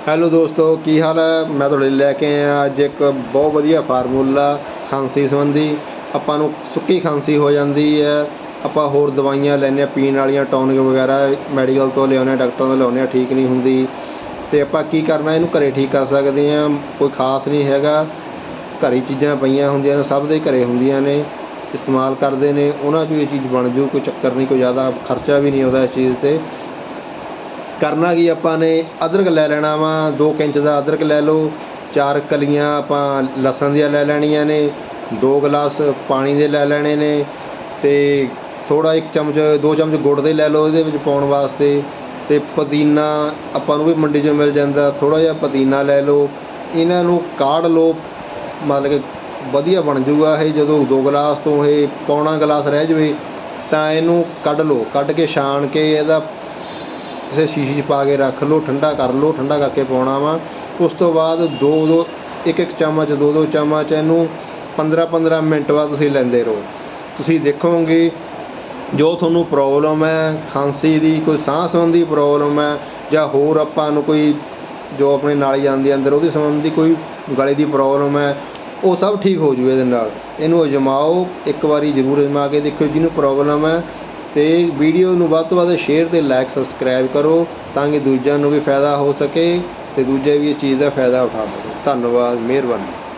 Hello ਦੋਸਤੋ, ਕੀ ਹਾਲ ਹੈ। ਮੈਂ ਤੁਹਾਡੇ ਲਈ ਲੈ ਕੇ ਆਇਆ ਅੱਜ ਇੱਕ ਬਹੁਤ ਵਧੀਆ ਫਾਰਮੂਲਾ ਖਾਂਸੀ ਸੰਬੰਧੀ। ਆਪਾਂ ਨੂੰ ਸੁੱਕੀ ਖਾਂਸੀ ਹੋ ਜਾਂਦੀ ਹੈ, ਆਪਾਂ ਹੋਰ ਦਵਾਈਆਂ ਲੈਂਦੇ ਹਾਂ ਪੀਣ ਵਾਲੀਆਂ, ਟੌਨਿਕ ਵਗੈਰਾ ਮੈਡੀਕਲ ਤੋਂ ਲਿਆਉਂਦੇ ਹਾਂ, ਡਾਕਟਰਾਂ ਤੋਂ ਲਿਆਉਂਦੇ ਹਾਂ, ਠੀਕ ਨਹੀਂ ਹੁੰਦੀ। ਅਤੇ ਆਪਾਂ ਕੀ ਕਰਨਾ, ਇਹਨੂੰ ਘਰੇ ਠੀਕ ਕਰ ਸਕਦੇ ਹਾਂ। ਕੋਈ ਖਾਸ ਨਹੀਂ ਹੈਗਾ, ਘਰੇ ਚੀਜ਼ਾਂ ਪਈਆਂ ਹੁੰਦੀਆਂ ਨੇ, ਸਭ ਦੇ ਘਰੇ ਹੁੰਦੀਆਂ ਨੇ, ਇਸਤੇਮਾਲ ਕਰਦੇ ਨੇ, ਉਹਨਾਂ 'ਚੋਂ ਇਹ ਚੀਜ਼ ਬਣ ਜੂ। ਕੋਈ ਚੱਕਰ ਨਹੀਂ, ਕੋਈ ਜ਼ਿਆਦਾ ਖਰਚਾ ਵੀ ਨਹੀਂ ਆਉਂਦਾ ਇਸ ਚੀਜ਼ 'ਤੇ। ਕਰਨਾ ਕੀ, ਆਪਾਂ ਨੇ ਅਦਰਕ ਲੈ ਲੈਣਾ ਵਾ, 2 ਇੰਚ ਦਾ ਅਦਰਕ ਲੈ ਲਓ। 4 ਕਲੀਆਂ ਆਪਾਂ ਲਸਣ ਦੀਆਂ ਲੈ ਲੈਣੀਆਂ ਨੇ। 2 ਗਲਾਸ ਪਾਣੀ ਦੇ ਲੈ ਲੈਣੇ ਨੇ। ਅਤੇ ਥੋੜ੍ਹਾ 1 ਚਮਚ 2 ਚਮਚ ਗੁੜ ਦੇ ਲੈ ਲਓ ਇਹਦੇ ਵਿੱਚ ਪਾਉਣ ਵਾਸਤੇ। ਅਤੇ ਪੁਦੀਨਾ ਆਪਾਂ ਨੂੰ ਵੀ ਮੰਡੀ 'ਚੋਂ ਮਿਲ ਜਾਂਦਾ, ਥੋੜ੍ਹਾ ਜਿਹਾ ਪੁਦੀਨਾ ਲੈ ਲਓ। ਇਹਨਾਂ ਨੂੰ ਕਾੜ ਲਓ, ਮਤਲਬ ਕਿ ਵਧੀਆ ਬਣ ਜੂਗਾ ਇਹ। ਜਦੋਂ 2 ਗਲਾਸ ਤੋਂ ਇਹ ਪੌਣਾ ਗਲਾਸ ਰਹਿ ਜਾਵੇ ਤਾਂ ਇਹਨੂੰ ਕੱਢ ਲਓ। ਕੱਢ ਕੇ ਛਾਣ ਕੇ ਇਹਦਾ ਕਿਸੇ ਸ਼ੀਸ਼ੀ 'ਚ ਪਾ ਕੇ ਰੱਖ ਲਓ, ਠੰਡਾ ਕਰ ਲਓ। ਠੰਡਾ ਕਰਕੇ ਪਾਉਣਾ ਵਾ। ਉਸ ਤੋਂ ਬਾਅਦ 1 ਚਮਚ 2 ਚਮਚ ਇਹਨੂੰ 15 ਮਿੰਟ ਬਾਅਦ ਤੁਸੀਂ ਲੈਂਦੇ ਰਹੋ। ਤੁਸੀਂ ਦੇਖੋਗੇ ਜੋ ਤੁਹਾਨੂੰ ਪ੍ਰੋਬਲਮ ਹੈ ਖਾਂਸੀ ਦੀ, ਕੋਈ ਸਾਹ ਸੰਬੰਧੀ ਪ੍ਰੋਬਲਮ ਹੈ, ਜਾਂ ਹੋਰ ਆਪਾਂ ਨੂੰ ਕੋਈ ਜੋ ਆਪਣੇ ਨਾਲੀ ਜਾਂਦੀ ਅੰਦਰ ਉਹਦੇ ਸੰਬੰਧੀ ਕੋਈ ਗਲੇ ਦੀ ਪ੍ਰੋਬਲਮ ਹੈ, ਉਹ ਸਭ ਠੀਕ ਹੋ ਜੂ ਇਹਦੇ ਨਾਲ। ਇਹਨੂੰ ਅਜਮਾਓ, ਇੱਕ ਵਾਰੀ ਜ਼ਰੂਰ ਅਜਮਾ ਕੇ ਦੇਖਿਓ ਜਿਹਨੂੰ ਪ੍ਰੋਬਲਮ ਹੈ। ਅਤੇ ਵੀਡੀਓ ਨੂੰ ਵੱਧ ਤੋਂ ਵੱਧ ਸ਼ੇਅਰ ਅਤੇ ਲਾਈਕ ਸਬਸਕ੍ਰਾਈਬ ਕਰੋ, ਤਾਂ ਕਿ ਦੂਜਿਆਂ ਨੂੰ ਵੀ ਫਾਇਦਾ ਹੋ ਸਕੇ ਅਤੇ ਦੂਜੇ ਵੀ ਇਸ ਚੀਜ਼ ਦਾ ਫਾਇਦਾ ਉਠਾ ਸਕਣ। ਧੰਨਵਾਦ, ਮਿਹਰਬਾਨੀ।